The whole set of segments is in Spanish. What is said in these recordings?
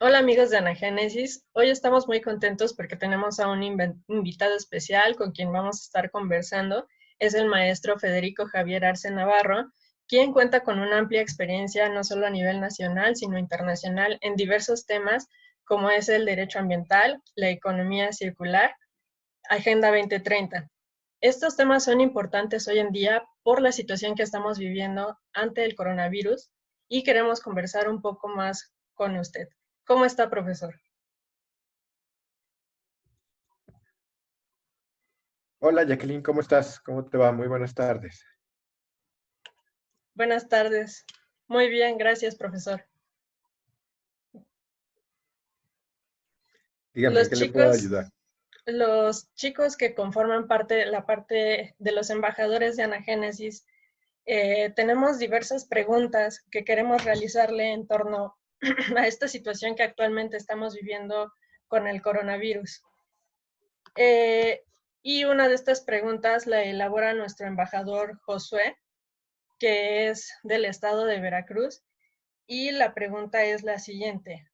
Hola amigos de Anagénesis, hoy estamos muy contentos porque tenemos a un invitado especial con quien vamos a estar conversando. Es el maestro Federico Javier Arce Navarro, quien cuenta con una amplia experiencia no solo a nivel nacional, sino internacional en diversos temas como es el derecho ambiental, la economía circular, Agenda 2030. Estos temas son importantes hoy en día por la situación que estamos viviendo ante el coronavirus y queremos conversar un poco más con usted. ¿Cómo está, profesor? Hola Jacqueline, ¿cómo estás? ¿Cómo te va? Muy buenas tardes. Buenas tardes. Muy bien, gracias, profesor. Dígame, ¿en Los qué le puedo chicos, ayudar? los chicos que conforman la parte de los embajadores de Anagénesis, tenemos diversas preguntas que queremos realizarle en torno a esta situación que actualmente estamos viviendo con el coronavirus. Eh, y una de estas preguntas la elabora nuestro embajador Josué, que es del estado de Veracruz, y la pregunta es la siguiente.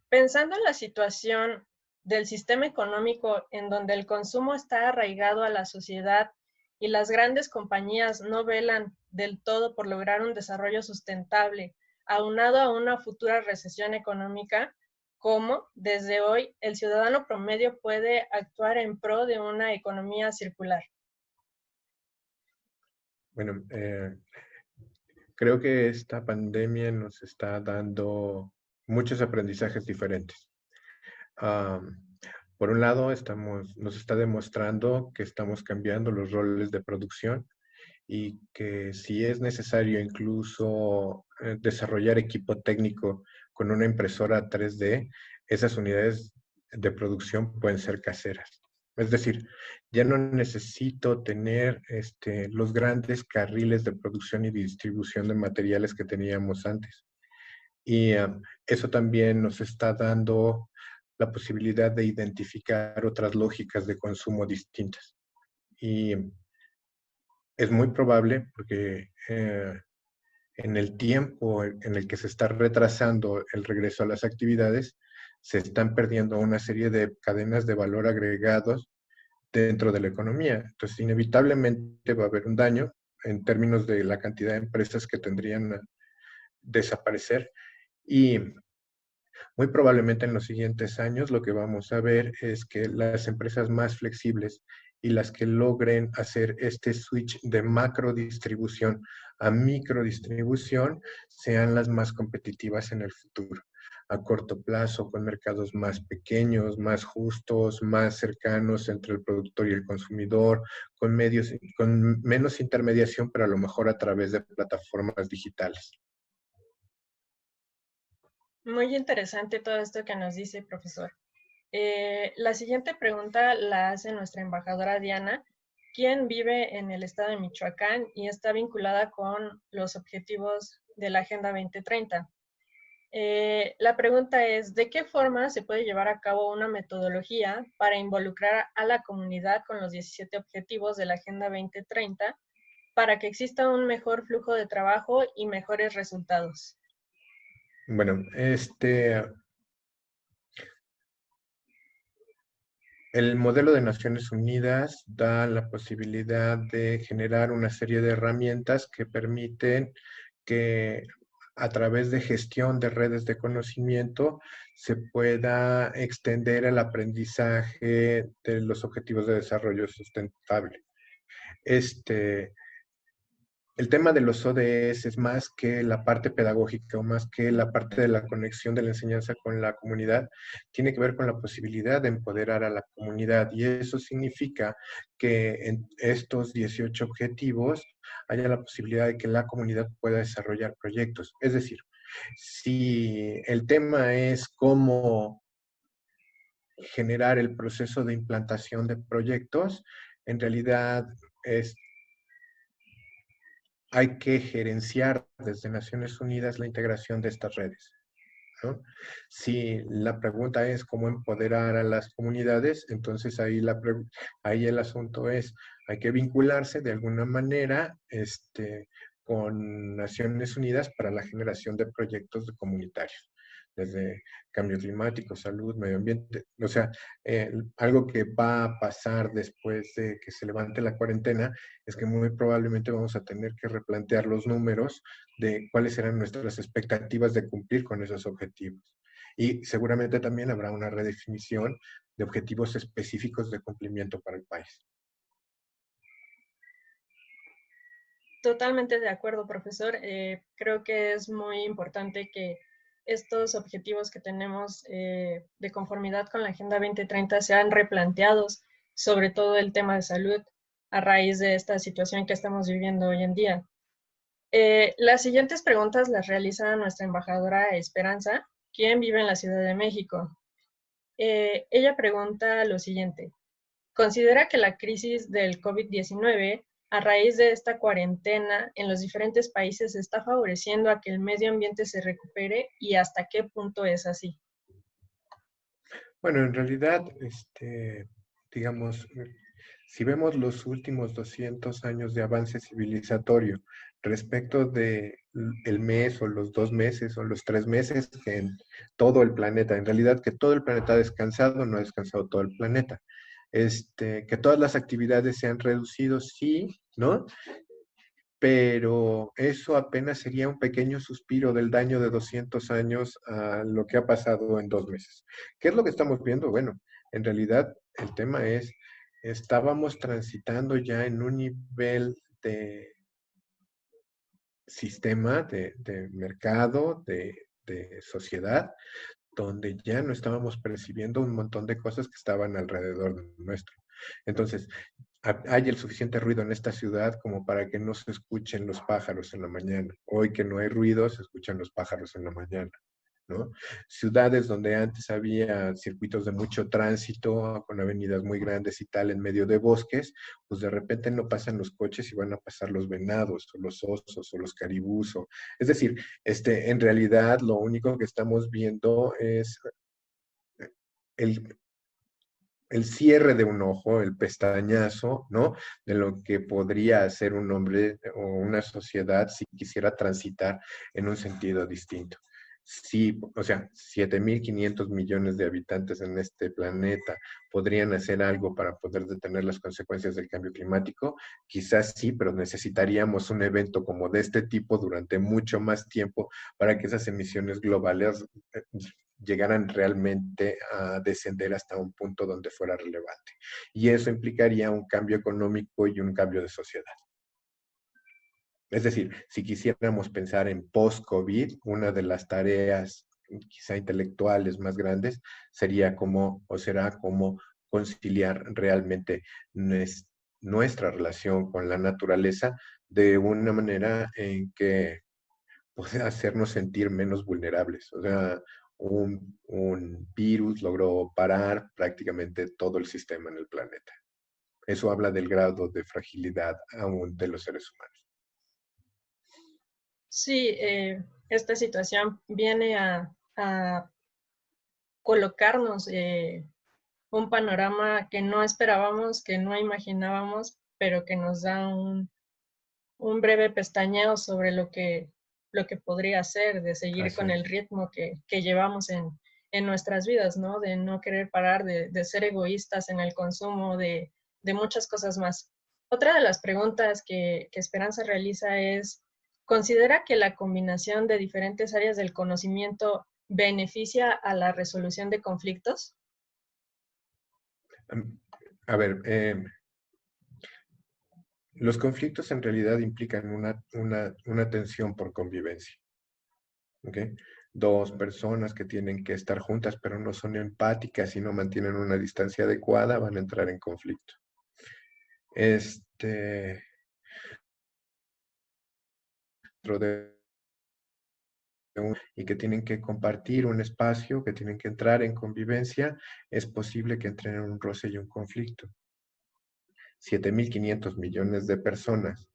Pensando en la situación del sistema económico en donde el consumo está arraigado a la sociedad y las grandes compañías no velan del todo por lograr un desarrollo sustentable, aunado a una futura recesión económica, ¿cómo desde hoy el ciudadano promedio puede actuar en pro de una economía circular? Bueno, creo que esta pandemia nos está dando muchos aprendizajes diferentes. Am, por un lado, nos está demostrando que estamos cambiando los roles de producción y que si es necesario incluso desarrollar equipo técnico con una impresora 3D, esas unidades de producción pueden ser caseras. Es decir, ya no necesito tener los grandes carriles de producción y distribución de materiales que teníamos antes. Y eso también nos está dando la posibilidad de identificar otras lógicas de consumo distintas. Y es muy probable porque en el tiempo en el que se está retrasando el regreso a las actividades, se están perdiendo una serie de cadenas de valor agregados dentro de la economía. Entonces, inevitablemente va a haber un daño en términos de la cantidad de empresas que tendrían a desaparecer y muy probablemente en los siguientes años lo que vamos a ver es que las empresas más flexibles y las que logren hacer este switch de macro distribución a micro distribución sean las más competitivas en el futuro, a corto plazo, con mercados más pequeños, más justos, más cercanos entre el productor y el consumidor, con menos intermediación, pero a lo mejor a través de plataformas digitales. Muy interesante todo esto que nos dice, profesor. La siguiente pregunta la hace nuestra embajadora Diana, quien vive en el estado de Michoacán y está vinculada con los objetivos de la Agenda 2030. La pregunta es, ¿de qué forma se puede llevar a cabo una metodología para involucrar a la comunidad con los 17 objetivos de la Agenda 2030 para que exista un mejor flujo de trabajo y mejores resultados? Bueno, el modelo de Naciones Unidas da la posibilidad de generar una serie de herramientas que permiten que a través de gestión de redes de conocimiento se pueda extender el aprendizaje de los objetivos de desarrollo sustentable. Este, el tema de los ODS es más que la parte pedagógica o más que la parte de la conexión de la enseñanza con la comunidad, tiene que ver con la posibilidad de empoderar a la comunidad y eso significa que en estos 18 objetivos haya la posibilidad de que la comunidad pueda desarrollar proyectos. Es decir, si el tema es cómo generar el proceso de implantación de proyectos, en realidad es hay que gerenciar desde Naciones Unidas la integración de estas redes, ¿no? Si la pregunta es cómo empoderar a las comunidades, entonces ahí el asunto es, hay que vincularse de alguna manera con Naciones Unidas para la generación de proyectos comunitarios. desde cambio climático, salud, medio ambiente. O sea, algo que va a pasar después de que se levante la cuarentena es que muy probablemente vamos a tener que replantear los números de cuáles serán nuestras expectativas de cumplir con esos objetivos. Y seguramente también habrá una redefinición de objetivos específicos de cumplimiento para el país. Totalmente de acuerdo, profesor. Creo que es muy importante que estos objetivos que tenemos de conformidad con la Agenda 2030 sean replanteados, sobre todo el tema de salud, a raíz de esta situación que estamos viviendo hoy en día. Las siguientes preguntas las realiza nuestra embajadora Esperanza, quien vive en la Ciudad de México. Ella pregunta lo siguiente: ¿considera que la crisis del COVID-19 a raíz de esta cuarentena en los diferentes países está favoreciendo a que el medio ambiente se recupere y hasta qué punto es así? Bueno, en realidad, digamos, si vemos los últimos 200 años de avance civilizatorio respecto de el mes o los 2 meses o los 3 meses que en todo el planeta, en realidad que todo el planeta ha descansado, no ha descansado todo el planeta. Que todas las actividades se han reducido, sí, ¿no? Pero eso apenas sería un pequeño suspiro del daño de 200 años a lo que ha pasado en 2 meses. ¿Qué es lo que estamos viendo? Bueno, en realidad el tema es, estábamos transitando ya en un nivel de sistema, de mercado, de sociedad, donde ya no estábamos percibiendo un montón de cosas que estaban alrededor de nuestro. Entonces, hay el suficiente ruido en esta ciudad como para que no se escuchen los pájaros en la mañana. Hoy que no hay ruido, se escuchan los pájaros en la mañana, ¿no? Ciudades donde antes había circuitos de mucho tránsito, con avenidas muy grandes y tal, en medio de bosques, pues de repente no pasan los coches y van a pasar los venados, o los osos, o los caribús. Es decir, en realidad lo único que estamos viendo es el, el cierre de un ojo, el pestañazo, ¿no? De lo que podría hacer un hombre o una sociedad si quisiera transitar en un sentido distinto. Sí, o sea, 7.500 millones de habitantes en este planeta podrían hacer algo para poder detener las consecuencias del cambio climático. Quizás sí, pero necesitaríamos un evento como de este tipo durante mucho más tiempo para que esas emisiones globales llegaran realmente a descender hasta un punto donde fuera relevante. Y eso implicaría un cambio económico y un cambio de sociedad. Es decir, si quisiéramos pensar en post-COVID, una de las tareas quizá intelectuales más grandes sería cómo, o será cómo conciliar realmente nuestra relación con la naturaleza de una manera en que puede hacernos sentir menos vulnerables. O sea, un virus logró parar prácticamente todo el sistema en el planeta. Eso habla del grado de fragilidad aún de los seres humanos. Sí, esta situación viene a colocarnos un panorama que no esperábamos, que no imaginábamos, pero que nos da un breve pestañeo sobre lo que podría ser, de seguir Así con el es. ritmo que llevamos en nuestras vidas, ¿no? De no querer parar, de ser egoístas en el consumo, de muchas cosas más. Otra de las preguntas que Esperanza realiza es, ¿considera que la combinación de diferentes áreas del conocimiento beneficia a la resolución de conflictos? A ver, los conflictos en realidad implican una tensión por convivencia. ¿Ok? Dos personas que tienen que estar juntas pero no son empáticas y no mantienen una distancia adecuada van a entrar en conflicto. Este, dentro de y que tienen que compartir un espacio, que tienen que entrar en convivencia, es posible que entren en un roce y un conflicto. 7.500 millones de personas,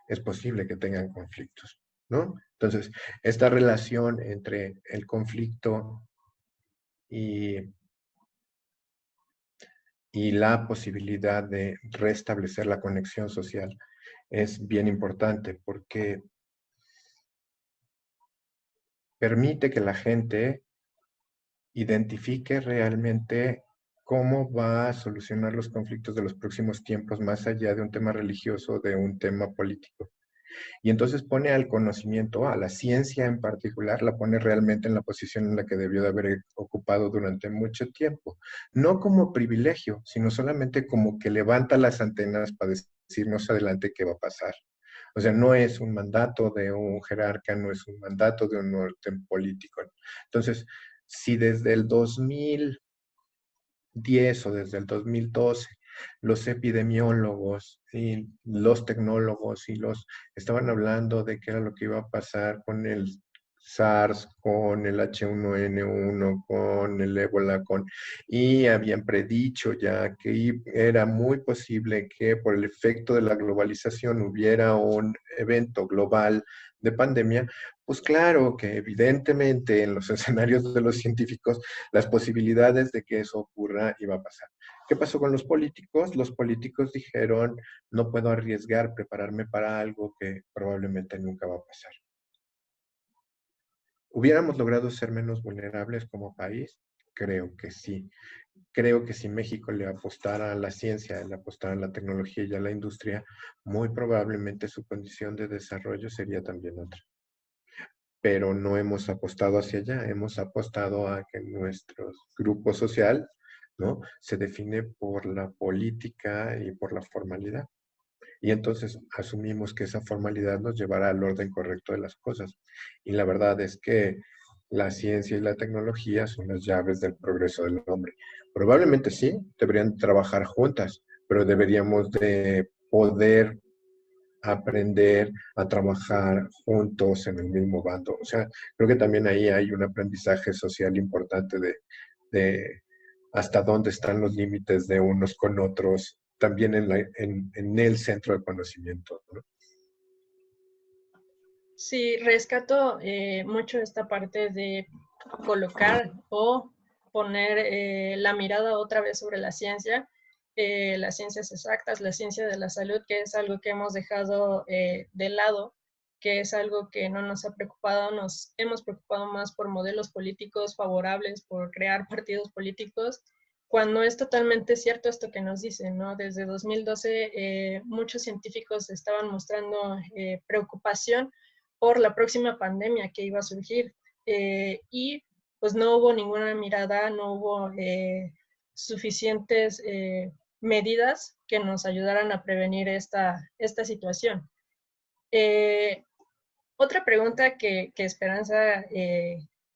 es posible que tengan conflictos, ¿no? Entonces, esta relación entre el conflicto y, y la posibilidad de restablecer la conexión social es bien importante porque permite que la gente identifique realmente cómo va a solucionar los conflictos de los próximos tiempos más allá de un tema religioso, de un tema político. Y entonces pone al conocimiento, a la ciencia en particular, la pone realmente en la posición en la que debió de haber ocupado durante mucho tiempo. No como privilegio, sino solamente como que levanta las antenas para decirnos adelante qué va a pasar. O sea, no es un mandato de un jerarca, no es un mandato de un orden político. Entonces, si desde el 2010 o desde el 2012 los epidemiólogos y los tecnólogos y los estaban hablando de qué era lo que iba a pasar con el SARS, con el H1N1, con el ébola, y habían predicho ya que era muy posible que por el efecto de la globalización hubiera un evento global de pandemia. Pues claro que evidentemente en los escenarios de los científicos las posibilidades de que eso ocurra iba a pasar. ¿Qué pasó con los políticos? Los políticos dijeron, no puedo arriesgar prepararme para algo que probablemente nunca va a pasar. ¿Hubiéramos logrado ser menos vulnerables como país? Creo que sí. Creo que si México le apostara a la ciencia, le apostara a la tecnología y a la industria, muy probablemente su condición de desarrollo sería también otra. Pero no hemos apostado hacia allá, hemos apostado a que nuestro grupo social, ¿no?, se define por la política y por la formalidad. Y entonces asumimos que esa formalidad nos llevará al orden correcto de las cosas. Y la verdad es que la ciencia y la tecnología son las llaves del progreso del hombre. Probablemente sí, deberían trabajar juntas, pero deberíamos de poder aprender a trabajar juntos en el mismo bando. O sea, creo que también ahí hay un aprendizaje social importante de hasta dónde están los límites de unos con otros, también en el centro de conocimiento, ¿no? Sí, rescato mucho esta parte de colocar o poner la mirada otra vez sobre la ciencia, las ciencias exactas, la ciencia de la salud, que es algo que hemos dejado de lado, que es algo que no nos ha preocupado, nos hemos preocupado más por modelos políticos favorables, por crear partidos políticos, cuando es totalmente cierto esto que nos dicen, ¿no? Desde 2012 muchos científicos estaban mostrando preocupación por la próxima pandemia que iba a surgir. Y pues no hubo ninguna mirada, no hubo suficientes medidas que nos ayudaran a prevenir esta situación. Otra pregunta que Esperanza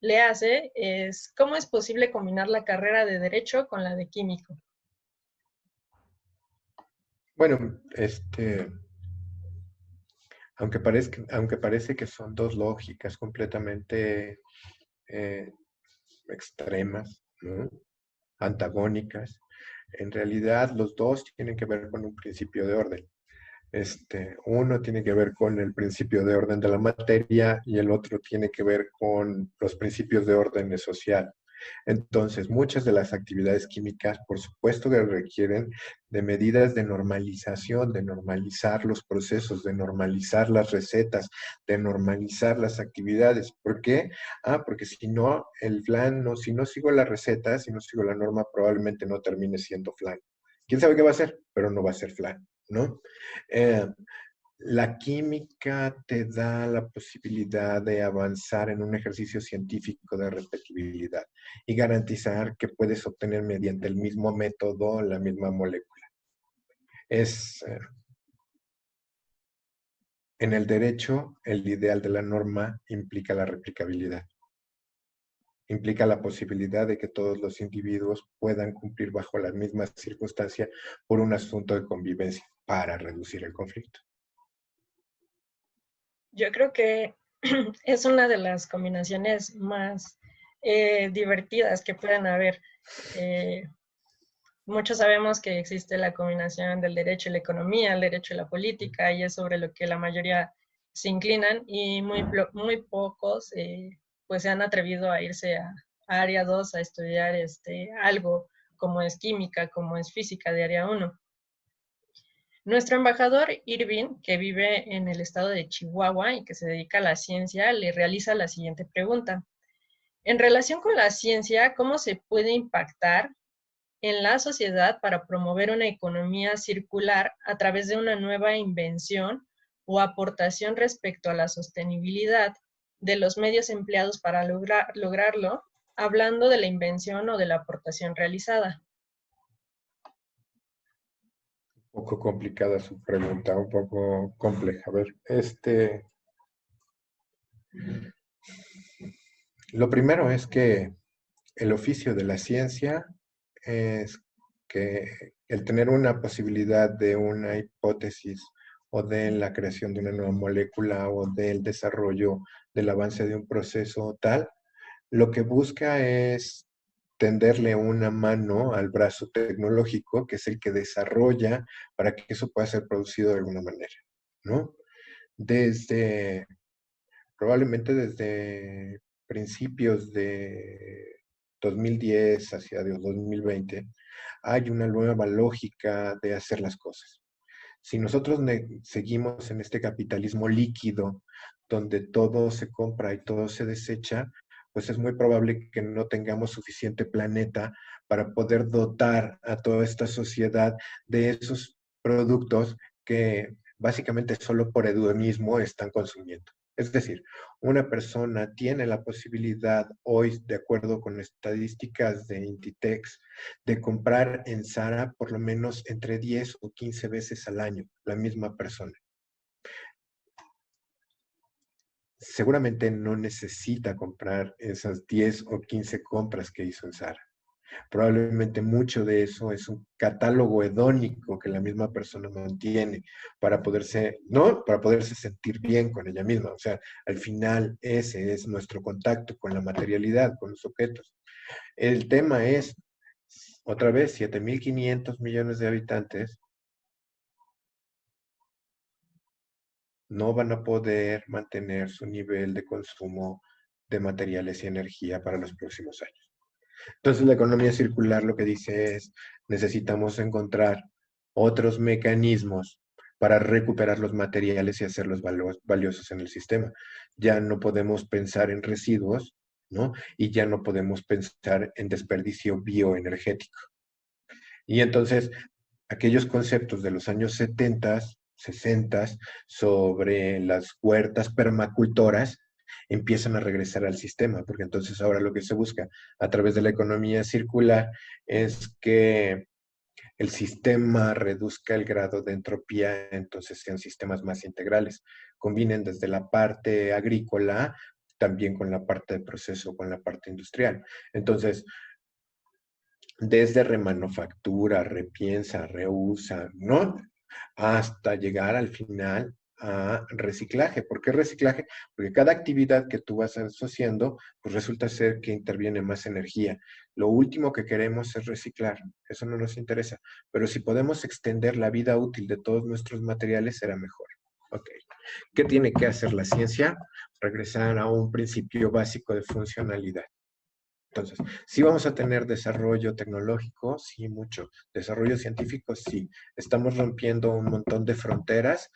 le hace es, ¿cómo es posible combinar la carrera de Derecho con la de Químico? Bueno, aunque parece que son dos lógicas completamente eh, extremas, ¿no?, antagónicas, en realidad los dos tienen que ver con un principio de orden. Uno tiene que ver con el principio de orden de la materia y el otro tiene que ver con los principios de orden social. Entonces, muchas de las actividades químicas, por supuesto que requieren de medidas de normalización, de normalizar los procesos, de normalizar las recetas, de normalizar las actividades. ¿Por qué? Porque si no, el flan, no, si no sigo la receta, si no sigo la norma, probablemente no termine siendo flan. ¿Quién sabe qué va a ser? Pero no va a ser flan, ¿no? Eh, la química te da la posibilidad de avanzar en un ejercicio científico de repetibilidad y garantizar que puedes obtener mediante el mismo método la misma molécula. En el derecho, el ideal de la norma implica la replicabilidad. Implica la posibilidad de que todos los individuos puedan cumplir bajo la misma circunstancia por un asunto de convivencia para reducir el conflicto. Yo creo que es una de las combinaciones más divertidas que pueden haber. Eh, Muchos sabemos que existe la combinación del derecho y la economía, el derecho y la política, y es sobre lo que la mayoría se inclinan, y muy pocos pues se han atrevido a irse a área 2 a estudiar algo como es química, como es física de área 1. Nuestro embajador Irving, que vive en el estado de Chihuahua y que se dedica a la ciencia, le realiza la siguiente pregunta. En relación con la ciencia, ¿cómo se puede impactar en la sociedad para promover una economía circular a través de una nueva invención o aportación respecto a la sostenibilidad de los medios empleados para lograrlo, hablando de la invención o de la aportación realizada? Un poco complicada su pregunta, un poco compleja. A ver, lo primero es que el oficio de la ciencia es que el tener una posibilidad de una hipótesis o de la creación de una nueva molécula o del desarrollo del avance de un proceso tal, lo que busca es tenderle una mano al brazo tecnológico, que es el que desarrolla para que eso pueda ser producido de alguna manera, ¿no? Desde, probablemente desde principios de 2010 hacia 2020, hay una nueva lógica de hacer las cosas. Si nosotros seguimos en este capitalismo líquido, donde todo se compra y todo se desecha, pues es muy probable que no tengamos suficiente planeta para poder dotar a toda esta sociedad de esos productos que básicamente solo por hedonismo están consumiendo. Es decir, una persona tiene la posibilidad hoy, de acuerdo con estadísticas de Inditex, de comprar en Zara por lo menos entre 10 o 15 veces al año, la misma persona. Seguramente no necesita comprar esas 10 o 15 compras que hizo en Zara. Probablemente mucho de eso es un catálogo hedónico que la misma persona mantiene para poderse, ¿no? Para poderse sentir bien con ella misma. O sea, al final ese es nuestro contacto con la materialidad, con los objetos. El tema es, otra vez, 7.500 millones de habitantes no van a poder mantener su nivel de consumo de materiales y energía para los próximos años. Entonces, la economía circular lo que dice es, necesitamos encontrar otros mecanismos para recuperar los materiales y hacerlos valiosos en el sistema. Ya no podemos pensar en residuos, ¿no? Y ya no podemos pensar en desperdicio bioenergético. Y entonces, aquellos conceptos de los años 70, 60 sobre las huertas permacultoras empiezan a regresar al sistema, porque entonces ahora lo que se busca a través de la economía circular es que el sistema reduzca el grado de entropía, entonces sean sistemas más integrales, combinen desde la parte agrícola, también con la parte de proceso, con la parte industrial. Entonces, desde remanufactura, repiensa, reusa, ¿no? Hasta llegar al final a reciclaje. ¿Por qué reciclaje? Porque cada actividad que tú vas asociando, pues resulta ser que interviene más energía. Lo último que queremos es reciclar, eso no nos interesa, pero si podemos extender la vida útil de todos nuestros materiales, será mejor. Ok. ¿Qué tiene que hacer la ciencia? Regresar a un principio básico de funcionalidad. Entonces, sí vamos a tener desarrollo tecnológico, sí, mucho. Desarrollo científico, sí. Estamos rompiendo un montón de fronteras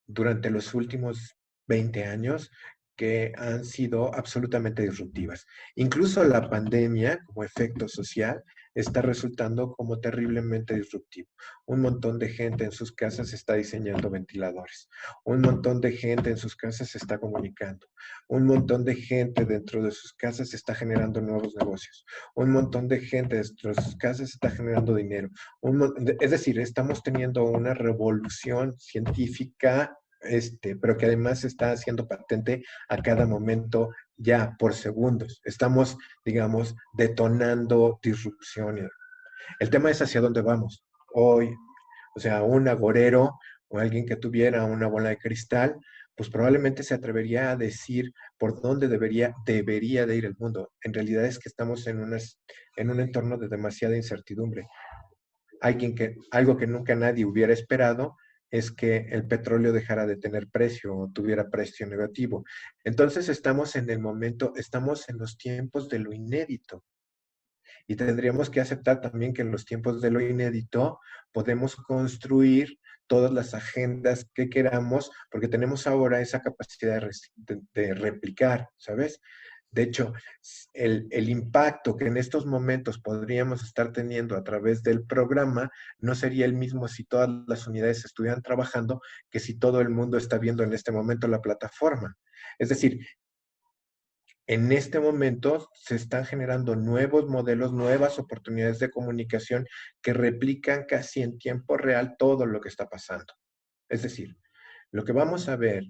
durante los últimos 20 años que han sido absolutamente disruptivas. Incluso la pandemia, como efecto social, está resultando como terriblemente disruptivo. Un montón de gente en sus casas está diseñando ventiladores. Un montón de gente en sus casas se está comunicando. Un montón de gente dentro de sus casas está generando nuevos negocios. Un montón de gente dentro de sus casas está generando dinero. Es decir, estamos teniendo una revolución científica, pero que además está haciendo patente a cada momento ya por segundos. Estamos, digamos, detonando disrupciones. El tema es hacia dónde vamos. Hoy, o sea, un agorero o alguien que tuviera una bola de cristal, pues probablemente se atrevería a decir por dónde debería de ir el mundo. En realidad es que estamos en un entorno de demasiada incertidumbre. Algo que nunca nadie hubiera esperado es que el petróleo dejara de tener precio o tuviera precio negativo. Entonces estamos en el momento, estamos en los tiempos de lo inédito. Y tendríamos que aceptar también que en los tiempos de lo inédito podemos construir todas las agendas que queramos, porque tenemos ahora esa capacidad de replicar, ¿sabes? De hecho, el impacto que en estos momentos podríamos estar teniendo a través del programa no sería el mismo si todas las unidades estuvieran trabajando que si todo el mundo está viendo en este momento la plataforma. Es decir, en este momento se están generando nuevos modelos, nuevas oportunidades de comunicación que replican casi en tiempo real todo lo que está pasando. Es decir, lo que vamos a ver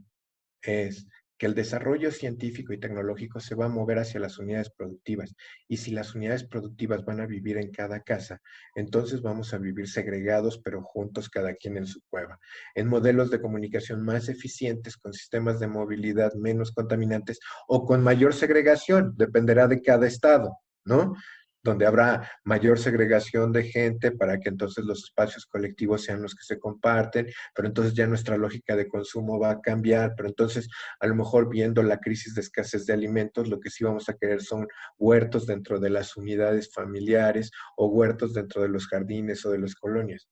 es que el desarrollo científico y tecnológico se va a mover hacia las unidades productivas. Y si las unidades productivas van a vivir en cada casa, entonces vamos a vivir segregados, pero juntos, cada quien en su cueva. En modelos de comunicación más eficientes, con sistemas de movilidad menos contaminantes o con mayor segregación, dependerá de cada estado, ¿no? Donde habrá mayor segregación de gente para que entonces los espacios colectivos sean los que se comparten, pero entonces ya nuestra lógica de consumo va a cambiar, pero entonces a lo mejor viendo la crisis de escasez de alimentos, lo que sí vamos a querer son huertos dentro de las unidades familiares o huertos dentro de los jardines o de las colonias.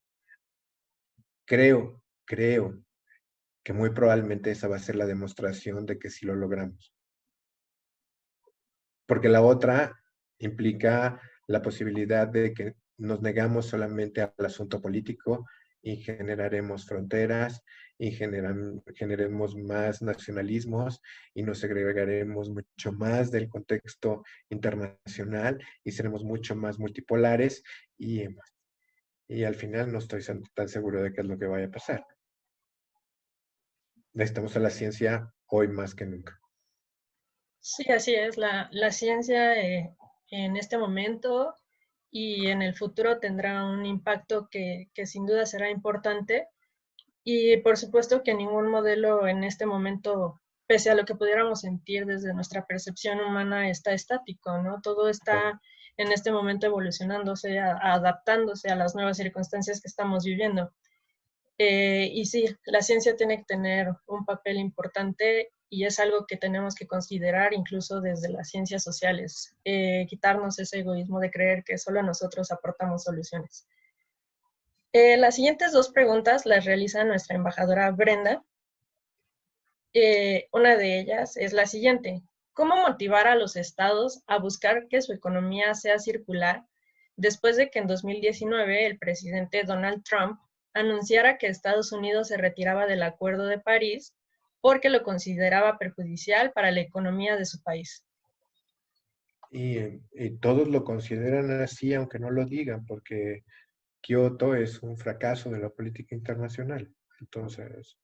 Creo que muy probablemente esa va a ser la demostración de que sí lo logramos. Porque la otra implica la posibilidad de que nos negamos solamente al asunto político y generaremos fronteras y generemos más nacionalismos y nos segregaremos mucho más del contexto internacional y seremos mucho más multipolares y al final no estoy tan seguro de qué es lo que vaya a pasar. Necesitamos a la ciencia hoy más que nunca. Sí, así es. La ciencia en este momento y en el futuro tendrá un impacto que sin duda será importante. Y por supuesto que ningún modelo en este momento, pese a lo que pudiéramos sentir desde nuestra percepción humana, está estático, ¿no? Todo está en este momento evolucionándose, adaptándose a las nuevas circunstancias que estamos viviendo. Y sí, la ciencia tiene que tener un papel importante y es algo que tenemos que considerar incluso desde las ciencias sociales, quitarnos ese egoísmo de creer que solo nosotros aportamos soluciones. Las siguientes dos preguntas las realiza nuestra embajadora Brenda. Una de ellas es la siguiente. ¿Cómo motivar a los estados a buscar que su economía sea circular después de que en 2019 el presidente Donald Trump anunciara que Estados Unidos se retiraba del Acuerdo de París porque lo consideraba perjudicial para la economía de su país? Y todos lo consideran así, aunque no lo digan, porque Kioto es un fracaso de la política internacional. Entonces,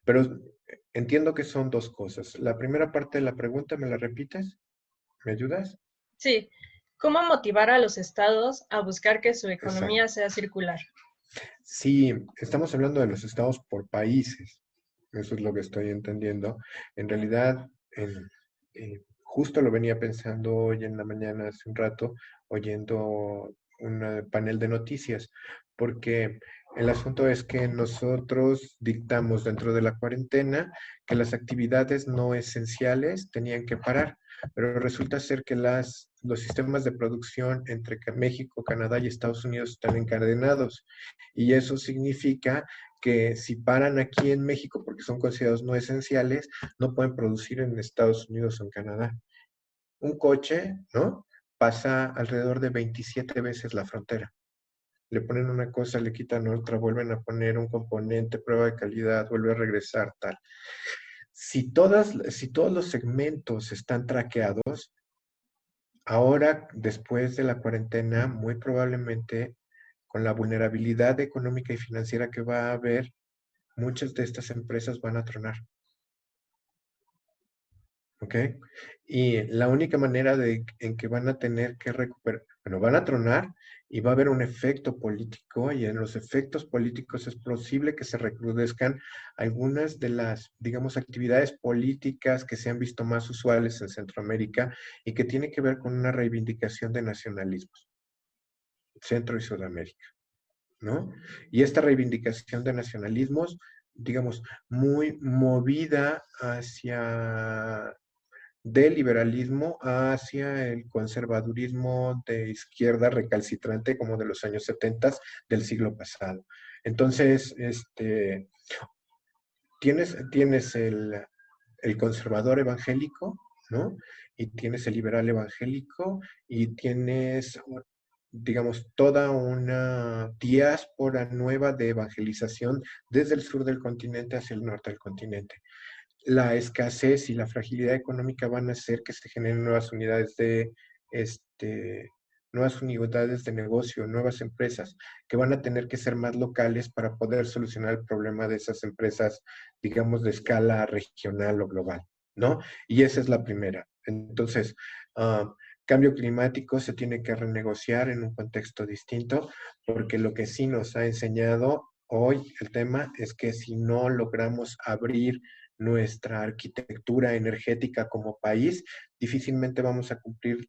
pero entiendo que son dos cosas. La primera parte de la pregunta, ¿me la repites? ¿Me ayudas? Sí. ¿Cómo motivar a los estados a buscar que su Exacto. economía sea circular? Sí, estamos hablando de los estados por países. Eso es lo que estoy entendiendo. En realidad, justo lo venía pensando hoy en la mañana, hace un rato, oyendo un panel de noticias, porque el asunto es que nosotros dictamos dentro de la cuarentena que las actividades no esenciales tenían que parar, pero resulta ser que los sistemas de producción entre México, Canadá y Estados Unidos están encadenados. Y eso significa que si paran aquí en México porque son considerados no esenciales, no pueden producir en Estados Unidos o en Canadá. Un coche, ¿no? Pasa alrededor de 27 veces la frontera. Le ponen una cosa, le quitan otra, vuelven a poner un componente, prueba de calidad, vuelve a regresar, tal. Si todos los segmentos están traqueados, ahora, después de la cuarentena, muy probablemente con la vulnerabilidad económica y financiera que va a haber, muchas de estas empresas van a tronar. ¿Ok? Y la única manera en que van a tener que recuperar, bueno, van a tronar y va a haber un efecto político y en los efectos políticos es posible que se recrudezcan algunas de las, digamos, actividades políticas que se han visto más usuales en Centroamérica y que tiene que ver con una reivindicación de nacionalismos, Centro y Sudamérica. ¿No? Y esta reivindicación de nacionalismos, digamos, muy movida hacia del liberalismo hacia el conservadurismo de izquierda recalcitrante como de los años 70 del siglo pasado. Entonces, tienes el conservador evangélico, ¿no? Y tienes el liberal evangélico y tienes, digamos, toda una diáspora nueva de evangelización desde el sur del continente hacia el norte del continente. La escasez y la fragilidad económica van a hacer que se generen nuevas unidades de negocio, nuevas empresas que van a tener que ser más locales para poder solucionar el problema de esas empresas, digamos, de escala regional o global, ¿no? Y esa es la primera. Entonces, cambio climático se tiene que renegociar en un contexto distinto, porque lo que sí nos ha enseñado hoy el tema es que si no logramos abrir nuestra arquitectura energética como país, difícilmente vamos a cumplir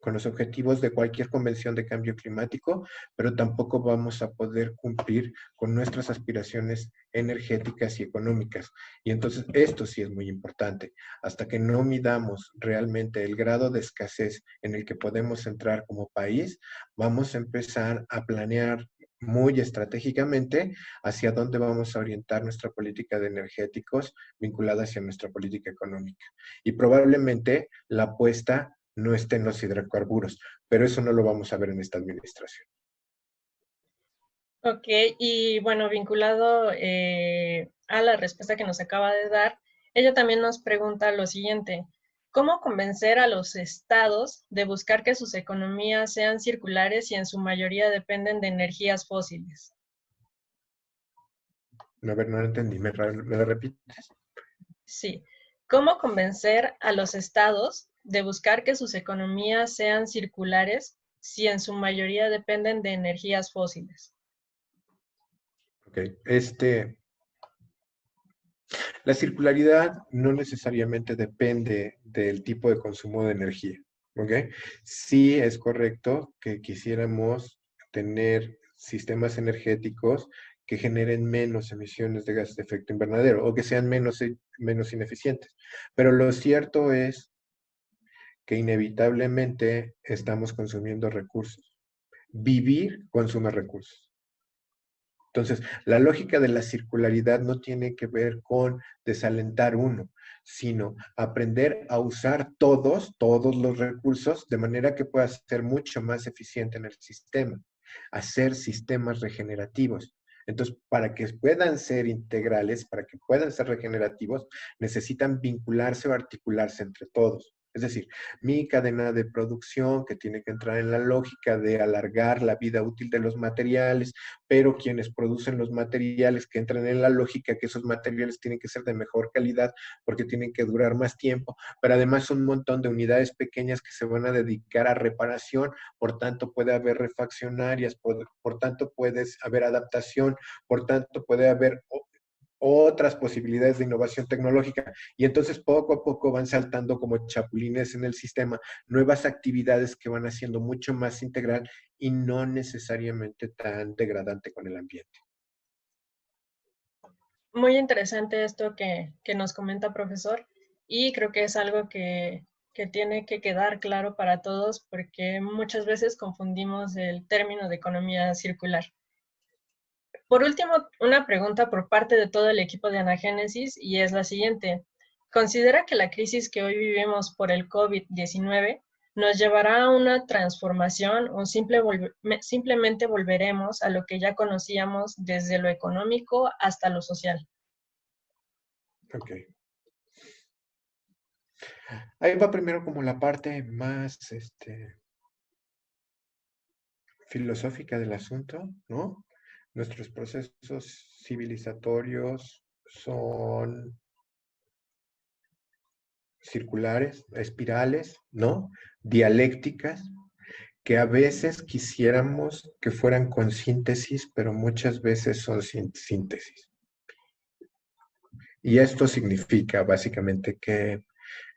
con los objetivos de cualquier convención de cambio climático, pero tampoco vamos a poder cumplir con nuestras aspiraciones energéticas y económicas. Y entonces esto sí es muy importante. Hasta que no midamos realmente el grado de escasez en el que podemos entrar como país, vamos a empezar a planear muy estratégicamente hacia dónde vamos a orientar nuestra política de energéticos vinculada hacia nuestra política económica. Y probablemente la apuesta no esté en los hidrocarburos, pero eso no lo vamos a ver en esta administración. Ok, y bueno, vinculado a la respuesta que nos acaba de dar, ella también nos pregunta lo siguiente: ¿cómo convencer a los estados de buscar que sus economías sean circulares y en su mayoría dependen de energías fósiles? A ver, no lo entendí, ¿me lo repites? Sí. ¿Cómo convencer a los estados de buscar que sus economías sean circulares si en su mayoría dependen de energías fósiles? Ok, la circularidad no necesariamente depende del tipo de consumo de energía, ¿ok? Sí es correcto que quisiéramos tener sistemas energéticos que generen menos emisiones de gases de efecto invernadero o que sean menos ineficientes. Pero lo cierto es que inevitablemente estamos consumiendo recursos. Vivir consume recursos. Entonces, la lógica de la circularidad no tiene que ver con desalentar uno, sino aprender a usar todos los recursos de manera que pueda ser mucho más eficiente en el sistema, hacer sistemas regenerativos. Entonces, para que puedan ser integrales, para que puedan ser regenerativos, necesitan vincularse o articularse entre todos. Es decir, mi cadena de producción que tiene que entrar en la lógica de alargar la vida útil de los materiales, pero quienes producen los materiales que entran en la lógica que esos materiales tienen que ser de mejor calidad porque tienen que durar más tiempo, pero además un montón de unidades pequeñas que se van a dedicar a reparación, por tanto puede haber refaccionarias, por tanto puede haber adaptación, por tanto puede haber otras posibilidades de innovación tecnológica. Y entonces poco a poco van saltando como chapulines en el sistema nuevas actividades que van haciendo mucho más integral y no necesariamente tan degradante con el ambiente. Muy interesante esto que nos comenta, profesor, y creo que es algo que tiene que quedar claro para todos porque muchas veces confundimos el término de economía circular. Por último, una pregunta por parte de todo el equipo de Anagénesis y es la siguiente. ¿Considera que la crisis que hoy vivimos por el COVID-19 nos llevará a una transformación o simplemente volveremos a lo que ya conocíamos desde lo económico hasta lo social? Ok. Ahí va primero como la parte más filosófica del asunto, ¿no? Nuestros procesos civilizatorios son circulares, espirales, ¿no? Dialécticas, que a veces quisiéramos que fueran con síntesis, pero muchas veces son sin síntesis. Y esto significa básicamente que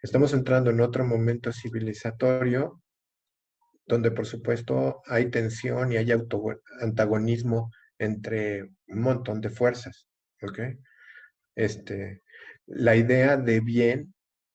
estamos entrando en otro momento civilizatorio donde por supuesto hay tensión y hay antagonismo entre un montón de fuerzas, ¿ok? La idea de bien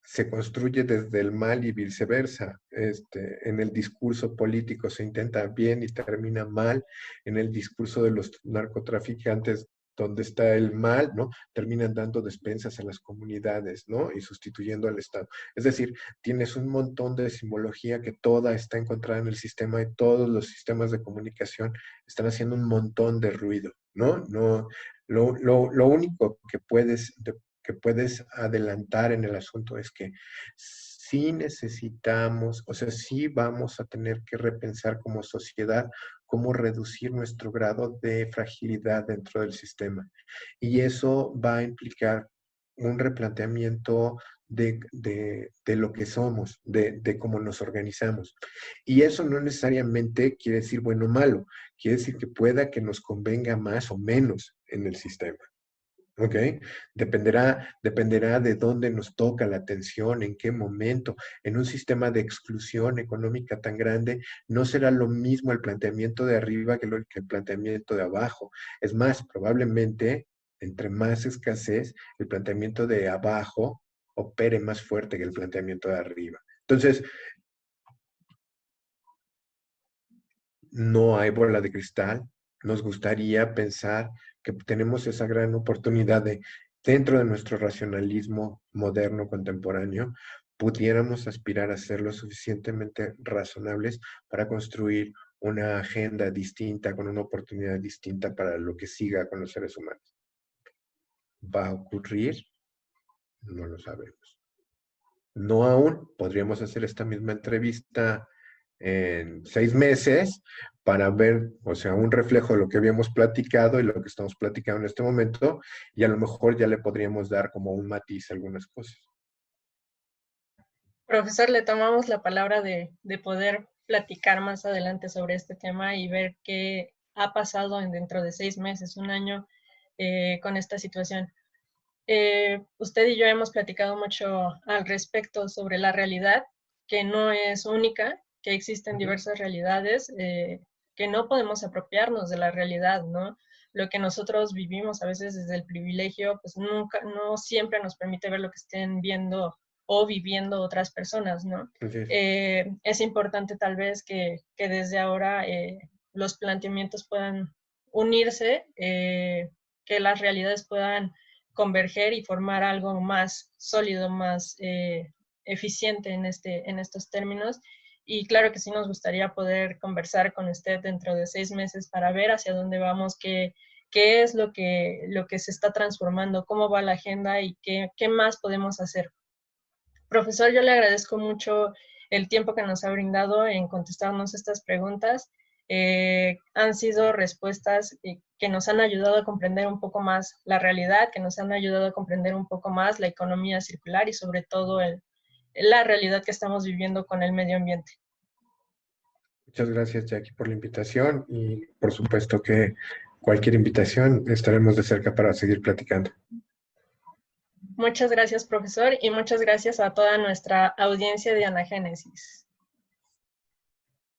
se construye desde el mal y viceversa. En el discurso político se intenta bien y termina mal. En el discurso de los narcotraficantes, donde está el mal, ¿no? Terminan dando despensas a las comunidades, ¿no? Y sustituyendo al Estado. Es decir, tienes un montón de simbología que toda está encontrada en el sistema y todos los sistemas de comunicación están haciendo un montón de ruido, ¿no? No, lo único que puedes adelantar en el asunto es que sí necesitamos, o sea, sí vamos a tener que repensar como sociedad cómo reducir nuestro grado de fragilidad dentro del sistema. Y eso va a implicar un replanteamiento de lo que somos, de cómo nos organizamos. Y eso no necesariamente quiere decir bueno o malo, quiere decir que pueda que nos convenga más o menos en el sistema. ¿Ok? Dependerá de dónde nos toca la atención, en qué momento. En un sistema de exclusión económica tan grande, no será lo mismo el planteamiento de arriba que el planteamiento de abajo. Es más, probablemente, entre más escasez, el planteamiento de abajo opere más fuerte que el planteamiento de arriba. Entonces, no hay bola de cristal. Nos gustaría pensar que tenemos esa gran oportunidad de, dentro de nuestro racionalismo moderno contemporáneo, pudiéramos aspirar a ser lo suficientemente razonables para construir una agenda distinta, con una oportunidad distinta para lo que siga con los seres humanos. ¿Va a ocurrir? No lo sabemos. No aún. Podríamos hacer esta misma entrevista en 6 meses para ver, o sea, un reflejo de lo que habíamos platicado y lo que estamos platicando en este momento, y a lo mejor ya le podríamos dar como un matiz a algunas cosas. Profesor, le tomamos la palabra de poder platicar más adelante sobre este tema y ver qué ha pasado dentro de 6 meses, un año con esta situación. Usted y yo hemos platicado mucho al respecto sobre la realidad, que no es única, que existen diversas realidades, que no podemos apropiarnos de la realidad, ¿no? Lo que nosotros vivimos a veces desde el privilegio, pues nunca, no siempre nos permite ver lo que estén viendo o viviendo otras personas, ¿no? Es importante tal vez que desde ahora los planteamientos puedan unirse, que las realidades puedan converger y formar algo más sólido, más eficiente en estos términos. Y claro que sí nos gustaría poder conversar con usted dentro de 6 meses para ver hacia dónde vamos, qué es lo que se está transformando, cómo va la agenda y qué más podemos hacer. Profesor, yo le agradezco mucho el tiempo que nos ha brindado en contestarnos estas preguntas. Han sido respuestas que nos han ayudado a comprender un poco más la realidad, que nos han ayudado a comprender un poco más la economía circular y sobre todo la realidad que estamos viviendo con el medio ambiente. Muchas gracias, Jackie, por la invitación, y por supuesto que cualquier invitación estaremos de cerca para seguir platicando. Muchas gracias, profesor, y muchas gracias a toda nuestra audiencia de Anagénesis.